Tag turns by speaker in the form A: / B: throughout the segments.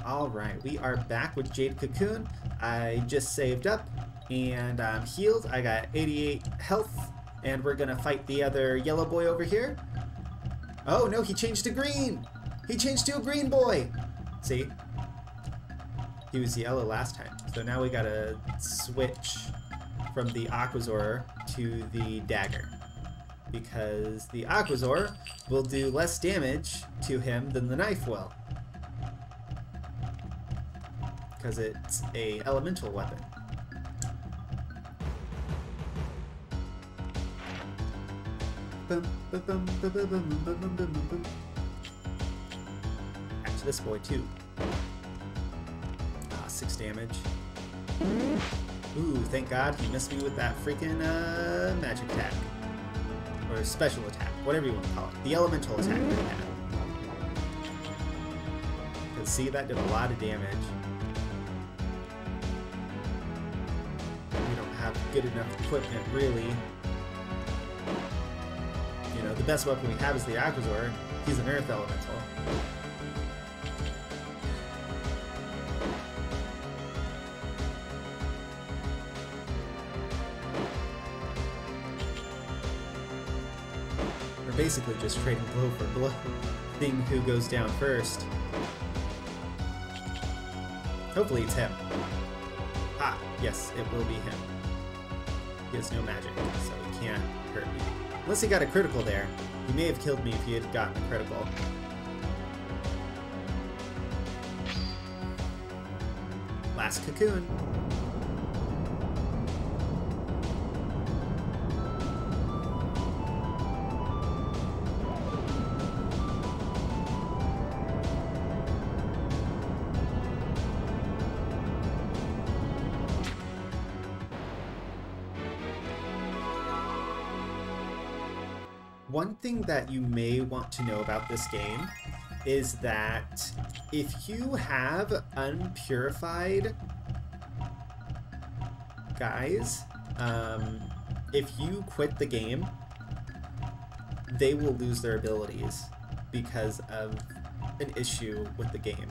A: Alright, we are back with Jade Cocoon. I just saved up and I'm healed. I got 88 health and we're gonna fight the other yellow boy over here. Oh no, he changed to green! He changed to a green boy! See? He was yellow last time. So now we gotta switch from the Aquazor to the dagger. Because the Aquazor will do less damage to him than the knife will. Because it's a elemental weapon. Back to this boy too. 6 damage. Ooh, thank God he missed me with that freaking magic attack. Or special attack, whatever you want to call it. The elemental attack that he had. Because see, that did a lot of damage. We don't have good enough equipment, really. You know, the best weapon we have is the Aquazor. He's an earth elemental. We're basically just trading blow for blow. Seeing who goes down first. Hopefully it's him. Ah, yes, it will be him. He has no magic, so he can't hurt me. Unless he got a critical there. He may have killed me if he had gotten a critical. Last Cocoon. One thing that you may want to know about this game is that if you have unpurified guys, if you quit the game, they will lose their abilities because of an issue with the game.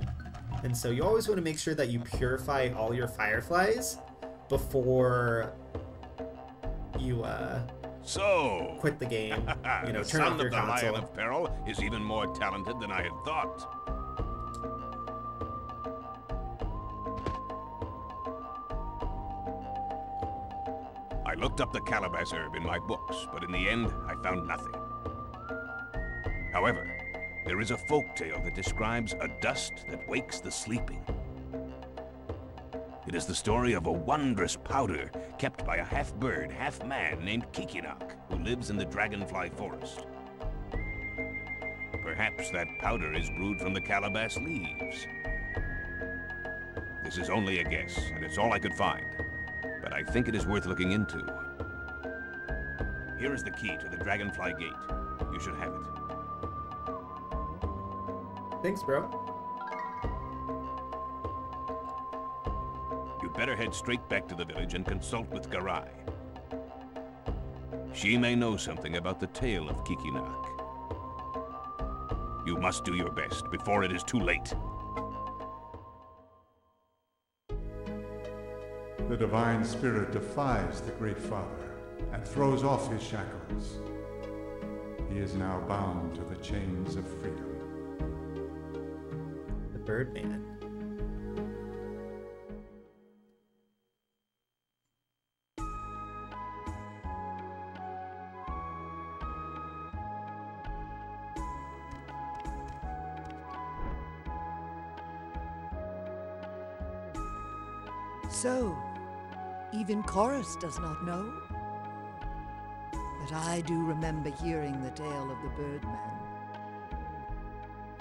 A: And so you always want to make sure that you purify all your fireflies before you quit the game. You know, turn off your console.
B: The Lion of Peril is even more talented than I had thought. I looked up the calabash herb in my books, but in the end, I found nothing. However, there is a folk tale that describes a dust that wakes the sleeping. It is the story of a wondrous powder kept by a half-bird, half-man named Kikinak, who lives in the Dragonfly Forest. Perhaps that powder is brewed from the calabash leaves. This is only a guess, and it's all I could find, but I think it is worth looking into. Here is the key to the Dragonfly Gate. You should have it.
A: Thanks, bro.
B: Better head straight back to the village and consult with Garai. She may know something about the tale of Kikinak. You must do your best before it is too late.
C: The Divine Spirit defies the Great Father and throws off his shackles. He is now bound to the chains of freedom.
A: The Birdman.
D: So, even Chorus does not know? But I do remember hearing the tale of the Birdman.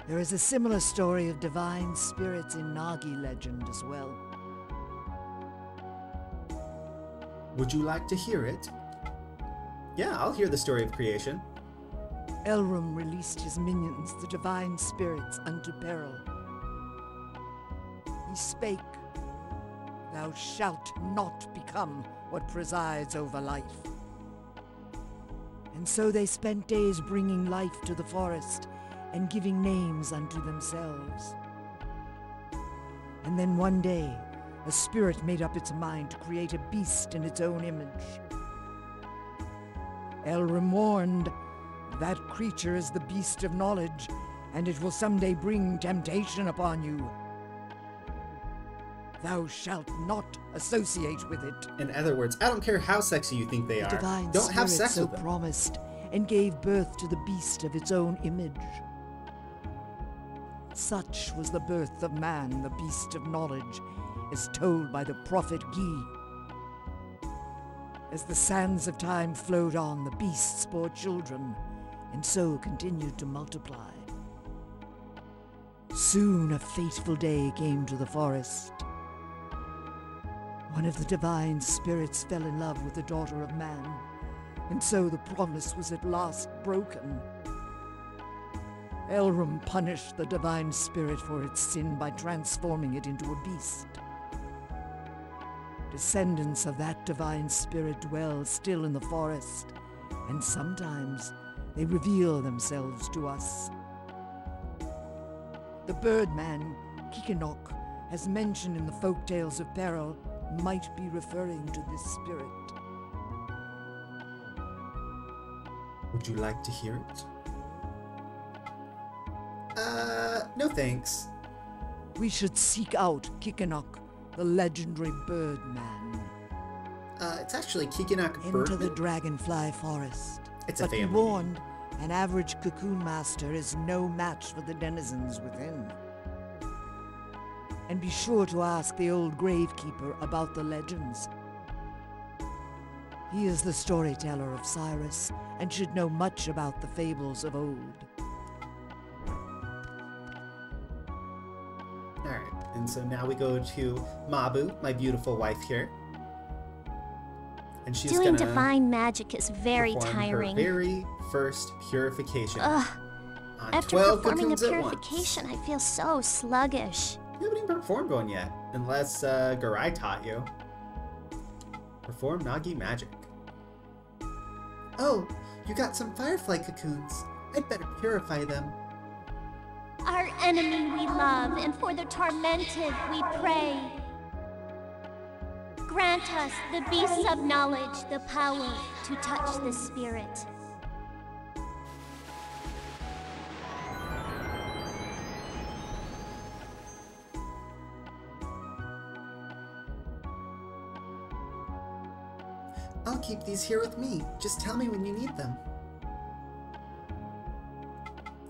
D: There is a similar story of divine spirits in Nagi legend as well.
A: Would you like to hear it? Yeah, I'll hear the story of creation.
D: Elrum released his minions, the divine spirits, unto peril. He spake, "Thou shalt not become what presides over life." And so they spent days bringing life to the forest and giving names unto themselves. And then one day, a spirit made up its mind to create a beast in its own image. Elrim warned, that creature is the beast of knowledge, and it will someday bring temptation upon you. Thou shalt not associate with it.
A: In other words, I don't care how sexy you think they
D: The
A: are.
D: divine
A: Don't have
D: spirit
A: sex
D: so
A: with them.
D: promised, and gave birth to the beast of its own image. Such was the birth of man, the beast of knowledge, as told by the prophet Gi. As the sands of time flowed on, the beasts bore children, and so continued to multiply. Soon a fateful day came to the forest. One of the divine spirits fell in love with the daughter of man, and so the promise was at last broken. Elrim punished the divine spirit for its sin by transforming it into a beast. Descendants of that divine spirit dwell still in the forest, and sometimes they reveal themselves to us. The birdman, Kikinok, as mentioned in the folk tales of peril, might be referring to this spirit.
A: Would you like to hear it? No thanks.
D: We should seek out Kikinok, the legendary birdman.
A: It's actually Kikinak
D: Into the
A: Birdman.
D: dragonfly forest.
A: It's a
D: But be
A: family.
D: warned, an average cocoon master is no match for the denizens within. And be sure to ask the old gravekeeper about the legends. He is the storyteller of Cyrus and should know much about the fables of old.
A: Alright, and so now we go to Mabu, my beautiful wife here. And she's
E: Doing
A: gonna
E: divine magic is very
A: perform
E: tiring.
A: her very first purification.
E: Ugh.
A: On
E: After
A: 12
E: performing a
A: cocoons at once.
E: purification, I feel so sluggish.
A: You haven't even performed one yet, unless Garai taught you. Perform Nagi magic. Oh, you got some firefly cocoons. I'd better purify them.
E: Our enemy we love, and for the tormented we pray. Grant us, the beasts of knowledge, the power to touch the spirit.
A: I'll keep these here with me. Just tell me when you need them.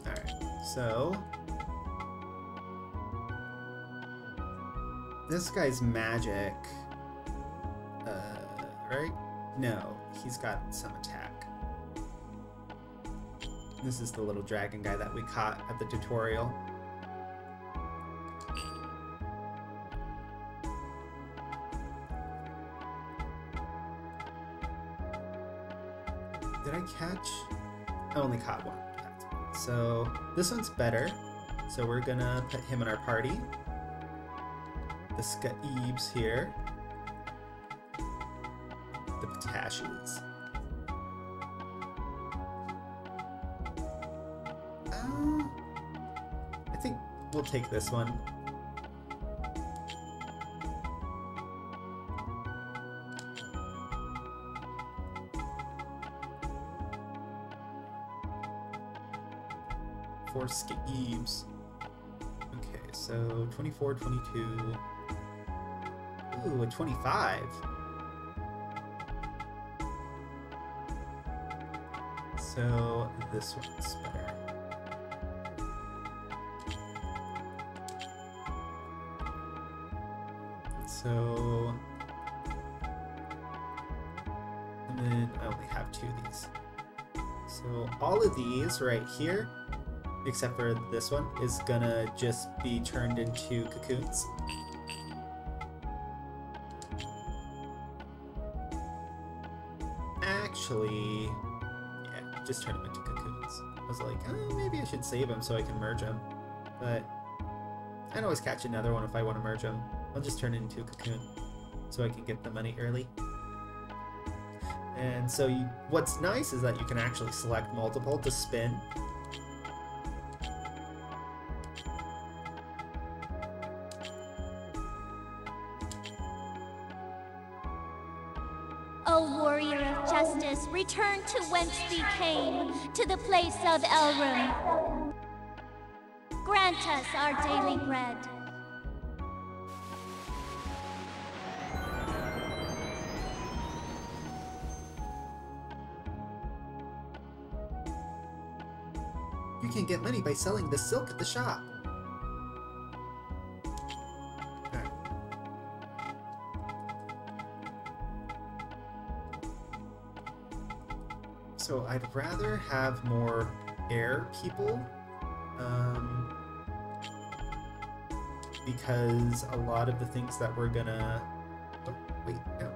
A: Alright, so... this guy's magic... right? No, he's got some attack. This is the little dragon guy that we caught at the tutorial. Did I catch? I only caught one. So this one's better. So we're gonna put him in our party. The Skaibs here. The Patashes. I think we'll take this one. For Skaibs. Okay, so 24, 22. Ooh, a 25. So this one's better. So, and then I only have 2 of these. So all of these right here, except for this one, is gonna just be turned into cocoons. Actually, yeah, just turn them into cocoons. I was like, oh, maybe I should save them so I can merge them. But I can always catch another one if I want to merge them. I'll just turn it into a cocoon so I can get the money early. And so what's nice is that you can actually select multiple to spin.
E: O warrior of justice, return to whence we came, to the place of Elrum. Grant us our daily bread.
A: You can get money by selling the silk at the shop. Alright. So I'd rather have more air people, because a lot of the things that we're gonna... Oh, wait, no.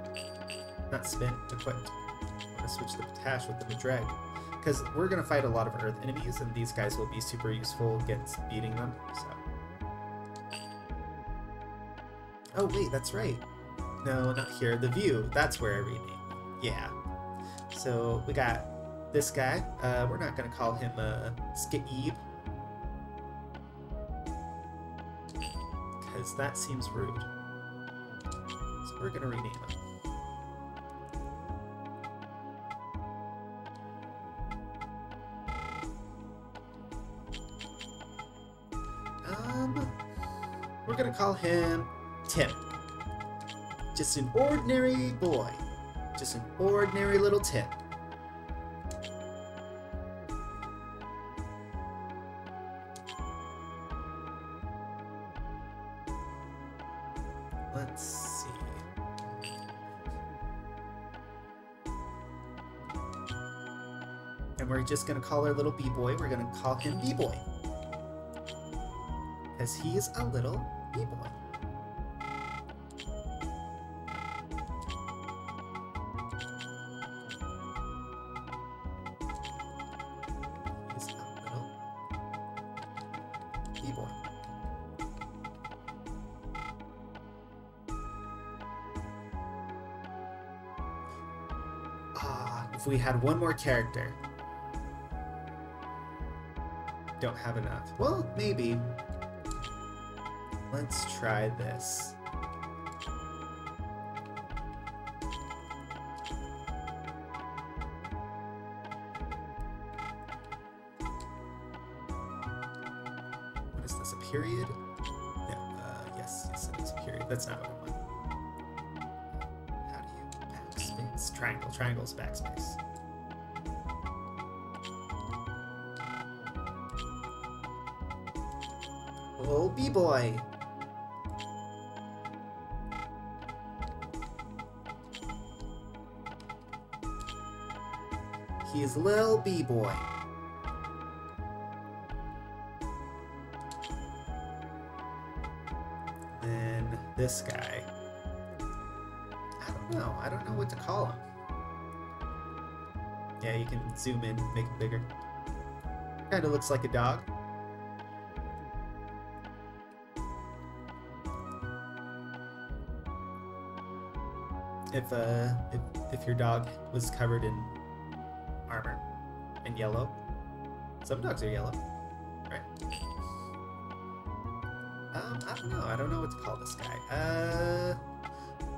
A: Not spin, equipped. I'm gonna switch the potash with the Madrag. Because we're going to fight a lot of earth enemies, and these guys will be super useful against beating them, so... Oh, wait, that's right. No, not here. The view. That's where I rename. Yeah. So, we got this guy. We're not going to call him Skaib. Because that seems rude. So we're going to rename him. We're gonna call him Tim. Just an ordinary boy. Just an ordinary little Tim. Let's see. And we're just gonna call our little B-boy, we're gonna call him B-boy. Because he's a little B-boy. He's a little B-boy. Ah, if we had one more character. Don't have enough. Well, maybe. Let's try this. What is this, a period? No, yes, it is a period. That's not what I want. How do you backspace? Triangle. Triangle's backspace. Oh, B-boy! He's Lil B-boy. Then this guy. I don't know what to call him. Yeah, you can zoom in, make him bigger. Kinda looks like a dog. If your dog was covered in armor and yellow. Some dogs are yellow, right? I don't know what to call this guy.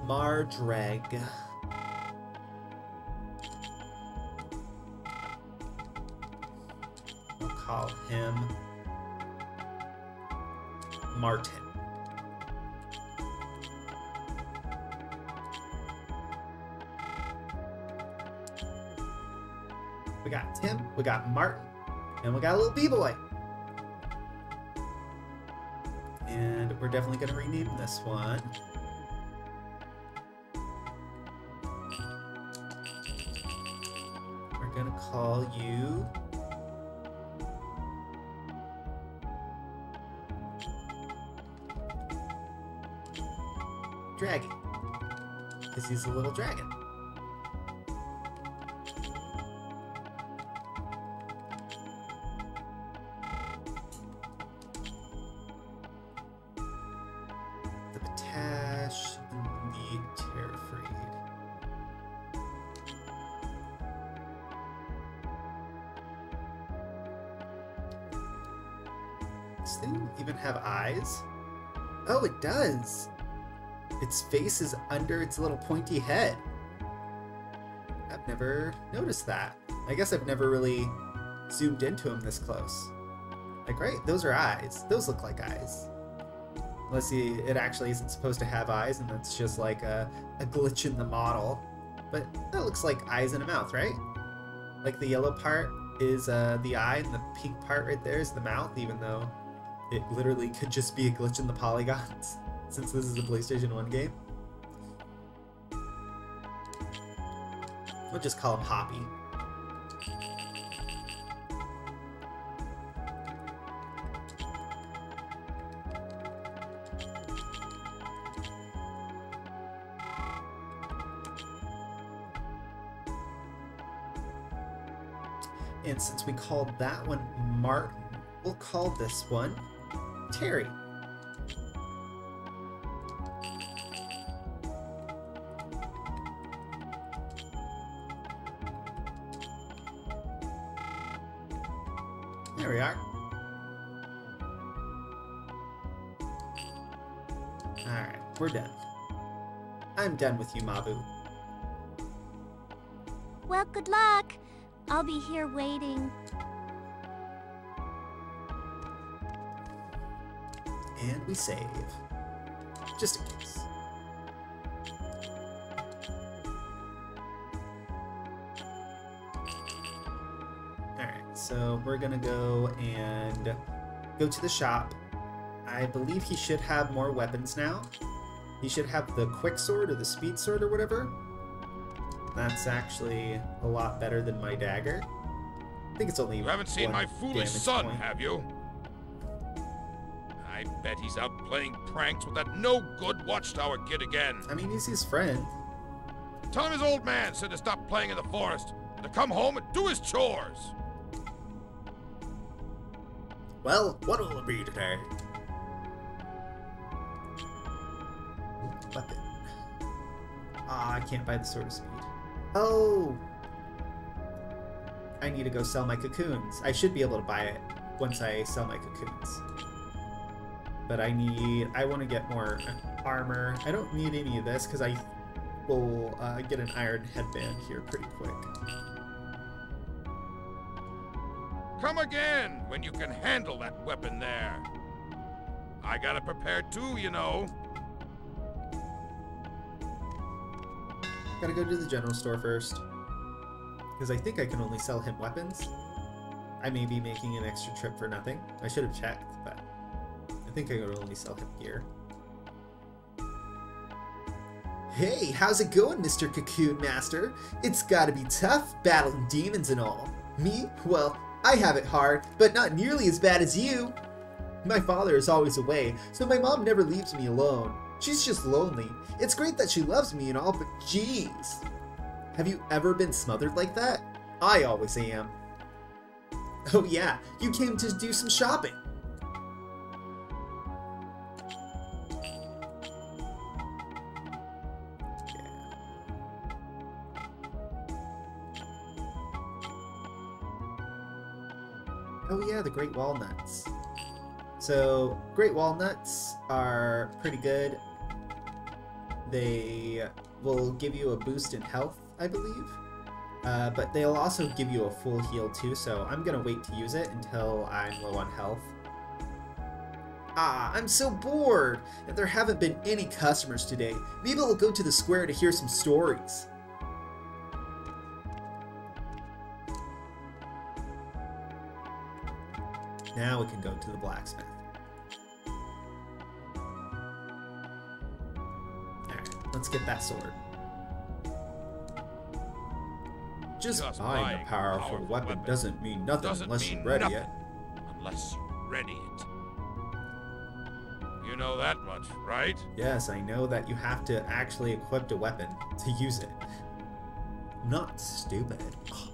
A: Mardrag. We'll call him Martin. We got Tim, we got Martin, and we got a little B-boy. And we're definitely going to rename this one. We're going to call you... Dragon. Because he's a little dragon. Does this thing even have eyes? Oh, it does! Its face is under its little pointy head. I've never noticed that. I guess I've never really zoomed into him this close. Like, right, those are eyes. Those look like eyes. Unless it actually isn't supposed to have eyes, and that's just like a glitch in the model. But that looks like eyes in a mouth, right? Like the yellow part is the eye, and the pink part right there is the mouth, even though it literally could just be a glitch in the polygons, since this is a PlayStation 1 game. We'll just call him Hoppy. And since we called that one Martin, we'll call this one Terry. There we are. Alright, we're done. I'm done with you, Mabu.
E: Well, good luck. I'll be here waiting.
A: And we save. Just in case. Alright, so we're gonna go and go to the shop. I believe he should have more weapons now. He should have the quick sword or the speed sword or whatever. That's actually a lot better than my dagger. I think it's only
B: You haven't seen my foolish son, have you? I bet he's out playing pranks with that no-good watchtower kid again.
A: I mean, he's his friend.
B: Tell him his old man said to stop playing in the forest and to come home and do his chores.
A: Well, what will it be today? Weapon. Ah, I can't buy the sword of speed. Oh! I need to go sell my cocoons. I should be able to buy it once I sell my cocoons. But I want to get more armor. I don't need any of this because I will get an iron headband here pretty quick.
B: Come again when you can handle that weapon there. I got it prepared too, you know.
A: Gotta go to the general store first. Because I think I can only sell him weapons. I may be making an extra trip for nothing. I should have checked, but I think I could only sell him gear. Hey, how's it going, Mr. Cocoon Master? It's gotta be tough, battling demons and all. Me? Well, I have it hard, but not nearly as bad as you. My father is always away, so my mom never leaves me alone. She's just lonely. It's great that she loves me and all, but jeez. Have you ever been smothered like that? I always am. Oh yeah, you came to do some shopping. Oh yeah, the great walnuts. So, great walnuts are pretty good. They will give you a boost in health, I believe. But they'll also give you a full heal too, so I'm gonna wait to use it until I'm low on health. Ah, I'm so bored! And there haven't been any customers today. Maybe I'll go to the square to hear some stories. Now we can go to the blacksmith. Alright, let's get that sword. Just buying a powerful weapon doesn't mean nothing unless you ready it.
B: Unless you ready it. You know that much, right?
A: Yes, I know that you have to actually equip a weapon to use it. I'm not stupid. Ugh.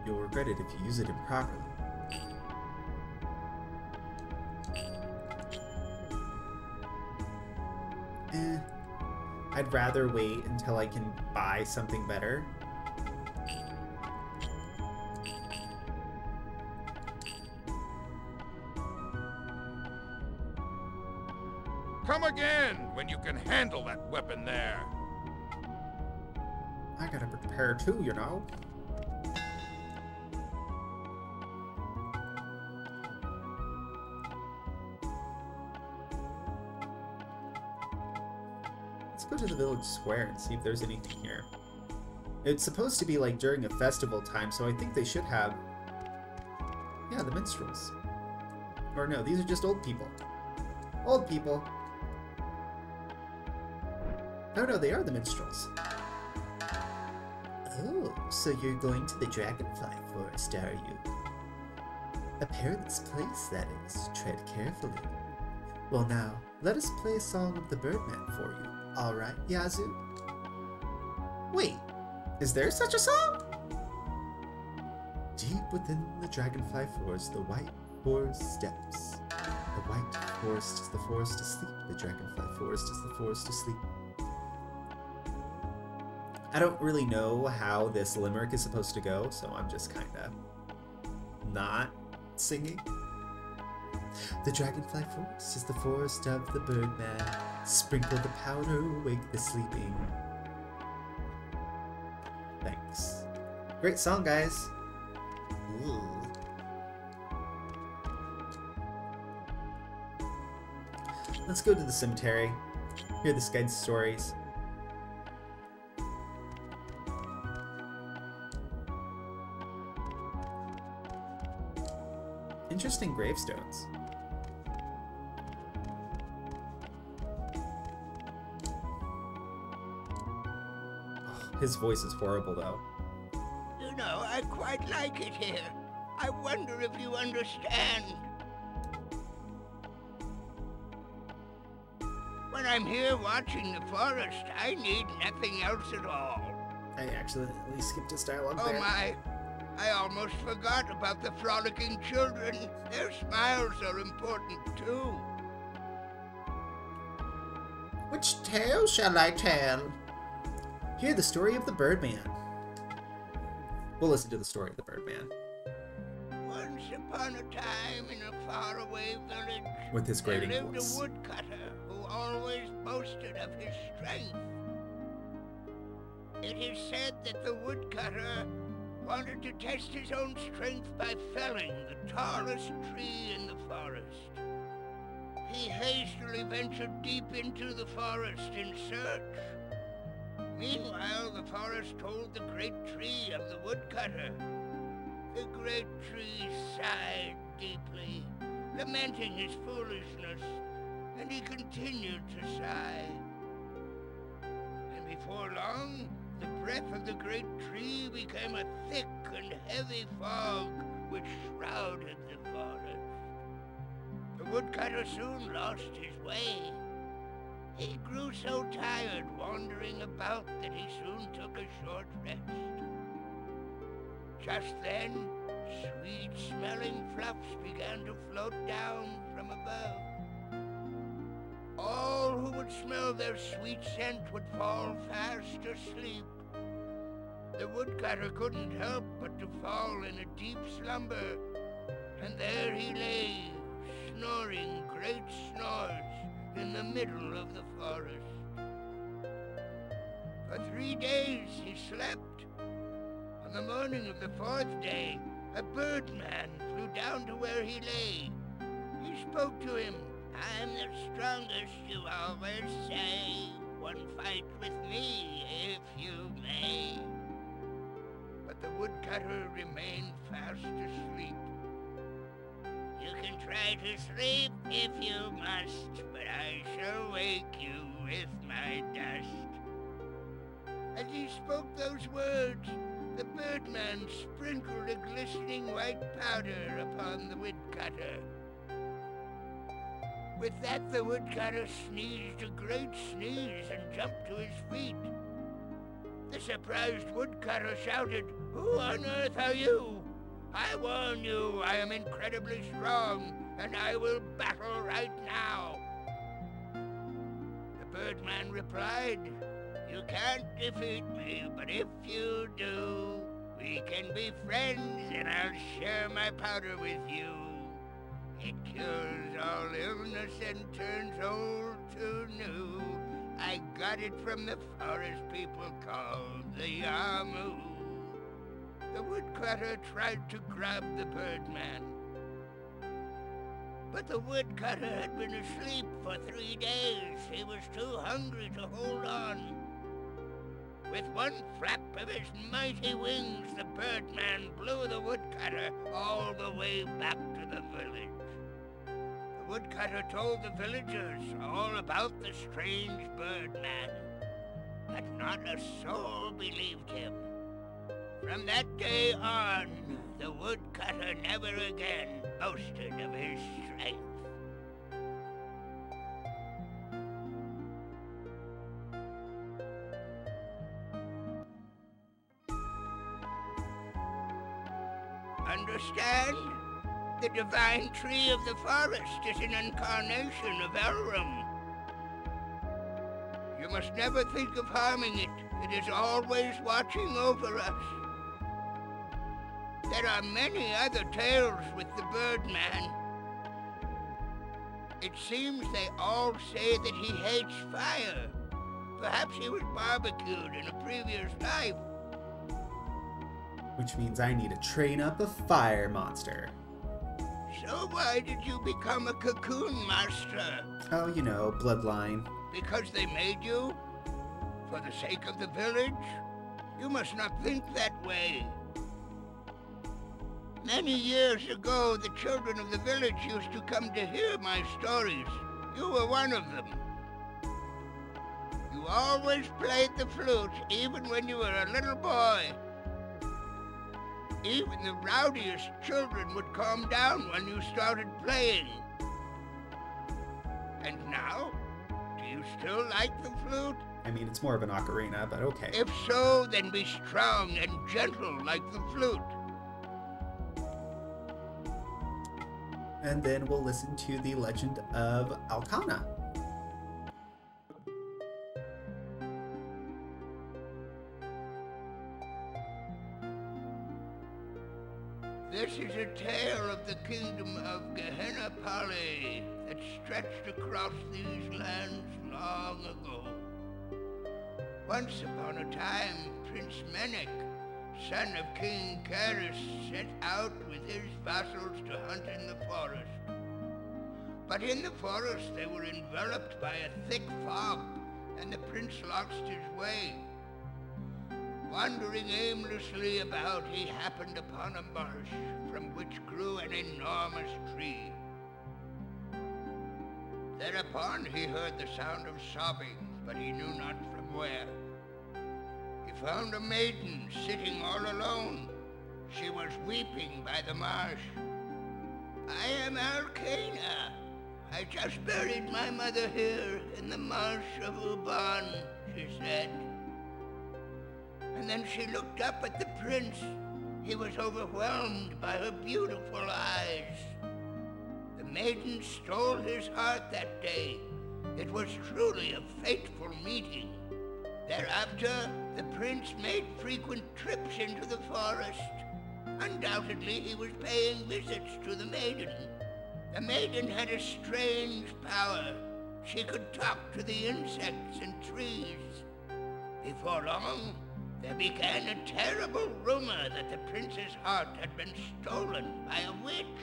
A: You'll regret it if you use it improperly. I'd rather wait until I can buy something better.
F: come again when you can handle that weapon there.
A: I gotta prepare too, you know. Let's go to the village square and see if there's anything here. It's supposed to be like during a festival time, so I think they should have... Yeah, the minstrels. Or no, these are just old people. Old people. Oh no, they are the minstrels. Oh, so you're going to the Dragonfly Forest, are you? A perilous place, that is. Tread carefully. Well now, let us play a song of the Birdman for you. Alright, Yazoo? Wait, is there such a song? Deep within the Dragonfly Forest, the white forest steps. The white forest is the forest asleep. The Dragonfly Forest is the forest asleep. I don't really know how this limerick is supposed to go, so I'm just kinda not singing. The Dragonfly Forest is the forest of the Birdman. Sprinkle the powder, wake the sleeping. Thanks. Great song, guys. Ooh. Let's go to the cemetery. Hear this guy's stories. Interesting gravestones. Oh, his voice is horrible, though.
G: You know, I quite like it here. I wonder if you understand. When I'm here watching the forest, I need nothing else at all.
A: I accidentally skipped his dialogue
G: Oh
A: there.
G: my, I almost forgot about the frolicking children. Their smiles are important too.
A: Which tale shall I tell? Hear the story of the Birdman. We'll listen to the story of the Birdman.
G: Once upon a time in a faraway village,
A: With his grating
G: there lived
A: voice.
G: a woodcutter who always boasted of his strength. It is said that the woodcutter wanted to test his own strength by felling the tallest tree in the forest. He hastily ventured deep into the forest in search. Meanwhile, the forest told the great tree of the woodcutter. The great tree sighed deeply, lamenting his foolishness, and he continued to sigh. And before long, the breath of the great tree became a thick and heavy fog which shrouded the forest. The woodcutter soon lost his way. He grew so tired wandering about that he soon took a short rest. Just then, sweet-smelling fluffs began to float down from above. All who would smell their sweet scent would fall fast asleep. The woodcutter couldn't help but to fall in a deep slumber, and there he lay, snoring great snores in the middle of the forest. For 3 days he slept. On the morning of the 4th day, a birdman flew down to where he lay. He spoke to him. I'm the strongest, you always say. One fight with me, if you may. But the woodcutter remained fast asleep. You can try to sleep if you must, but I shall wake you with my dust. As he spoke those words, the birdman sprinkled a glistening white powder upon the woodcutter. With that, the woodcutter sneezed a great sneeze and jumped to his feet. The surprised woodcutter shouted, "Who on earth are you? I warn you, I am incredibly strong, and I will battle right now." The birdman replied, "You can't defeat me, but if you do, we can be friends, and I'll share my powder with you. It cures all illness and turns old to new. I got it from the forest people called the Yamu. The woodcutter tried to grab the birdman, but the woodcutter had been asleep for 3 days. He was too hungry to hold on. With one flap of his mighty wings, the birdman blew the woodcutter all the way back to the village. The woodcutter told the villagers all about the strange birdman, but not a soul believed him. From that day on, the woodcutter never again boasted of his strength. Understand? The divine tree of the forest is an incarnation of Elrum. You must never think of harming it. It is always watching over us. There are many other tales with the Birdman. It seems they all say that he hates fire. Perhaps he was barbecued in a previous life.
A: Which means I need to train up a fire monster.
G: So why did you become a Cocoon master?
A: Oh, you know, bloodline.
G: Because they made you? For the sake of the village? You must not think that way. Many years ago, the children of the village used to come to hear my stories. You were one of them. You always played the flute, even when you were a little boy. Even the rowdiest children would calm down when you started playing. And now, do you still like the flute?
A: I mean, it's more of an ocarina, but okay.
G: If so, then be strong and gentle like the flute.
A: And then we'll listen to the legend of Alcana.
G: This is a tale of the kingdom of Gehenna Pali that stretched across these lands long ago. Once upon a time, Prince Menek, son of King Karis, set out with his vassals to hunt in the forest. But in the forest they were enveloped by a thick fog, and the prince lost his way. Wandering aimlessly about, he happened upon a marsh from which grew an enormous tree. Thereupon he heard the sound of sobbing, but he knew not from where. He found a maiden sitting all alone. She was weeping by the marsh. "I am Alcana. I just buried my mother here in the marsh of Uban," she said. And then she looked up at the prince. He was overwhelmed by her beautiful eyes. The maiden stole his heart that day. It was truly a fateful meeting. Thereafter, the prince made frequent trips into the forest. Undoubtedly, he was paying visits to the maiden. The maiden had a strange power. She could talk to the insects and trees. Before long, there began a terrible rumor that the prince's heart had been stolen by a witch.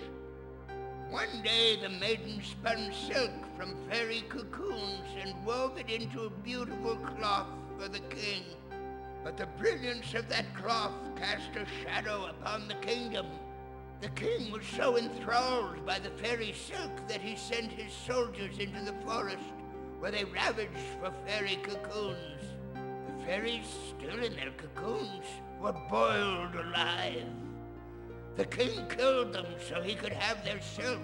G: One day, the maiden spun silk from fairy cocoons and wove it into a beautiful cloth for the king. But the brilliance of that cloth cast a shadow upon the kingdom. The king was so enthralled by the fairy silk that he sent his soldiers into the forest, where they ravaged for fairy cocoons. The fairies, still in their cocoons, were boiled alive. The king killed them so he could have their silk.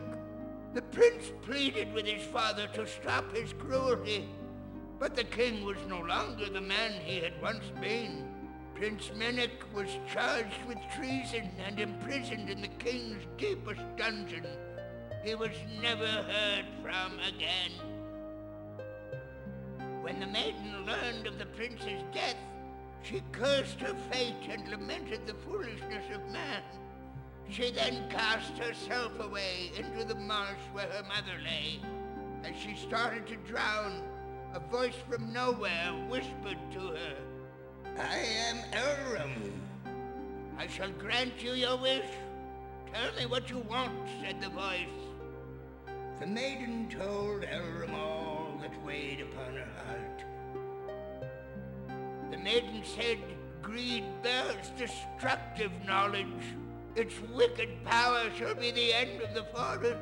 G: The prince pleaded with his father to stop his cruelty, but the king was no longer the man he had once been. Prince Menek was charged with treason and imprisoned in the king's deepest dungeon. He was never heard from again. When the maiden learned of the prince's death, she cursed her fate and lamented the foolishness of man. She then cast herself away into the marsh where her mother lay. As she started to drown, a voice from nowhere whispered to her, "I am Elrum. I shall grant you your wish. Tell me what you want," said the voice. The maiden told Elrum all that weighed upon her heart. The maiden said, "Greed bears destructive knowledge. Its wicked power shall be the end of the forest.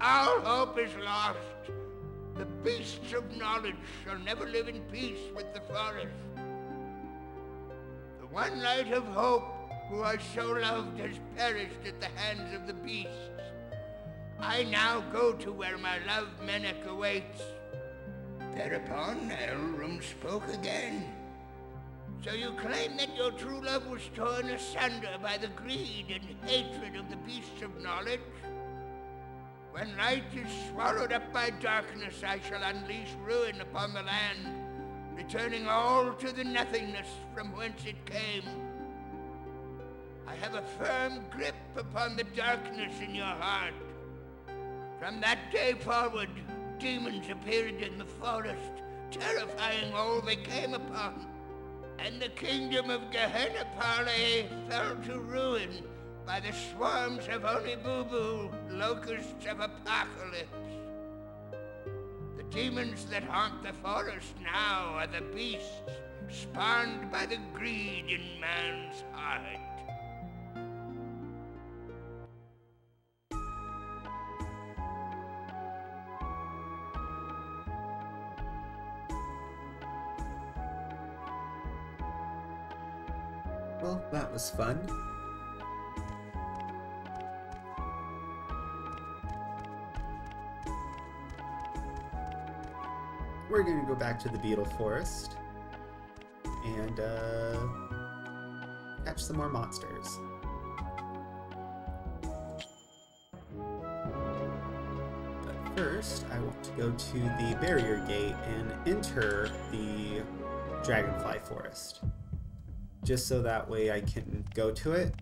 G: All hope is lost. The beasts of knowledge shall never live in peace with the forest. The one light of hope, who I so loved, has perished at the hands of the beasts. I now go to where my love Menek awaits." Thereupon Elrum spoke again. "So you claim that your true love was torn asunder by the greed and hatred of the beasts of knowledge? When light is swallowed up by darkness, I shall unleash ruin upon the land, returning all to the nothingness from whence it came. I have a firm grip upon the darkness in your heart. From that day forward, demons appeared in the forest, terrifying all they came upon. And the kingdom of Gehenna Parley fell to ruin by the swarms of Onibubu, locusts of apocalypse. The demons that haunt the forest now are the beasts, spawned by the greed in man's heart."
A: Well, that was fun. We're going to go back to the beetle forest and catch some more monsters. But first, I want to go to the barrier gate and enter the dragonfly forest. Just so that way I can go to it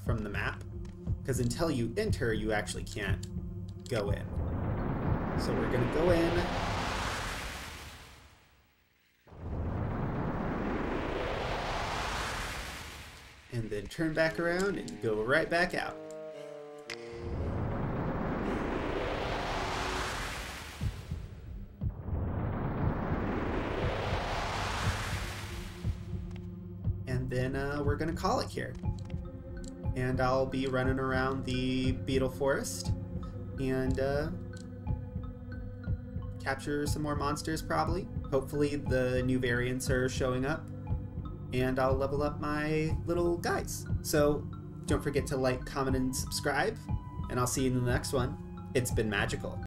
A: from the map. Because until you enter, you actually can't go in. So we're going to go in. And then turn back around and go right back out. And then we're gonna call it here. And I'll be running around the beetle forest and capture some more monsters probably. Hopefully the new variants are showing up. And I'll level up my little guys. So don't forget to like, comment, and subscribe. And I'll see you in the next one. It's been magical.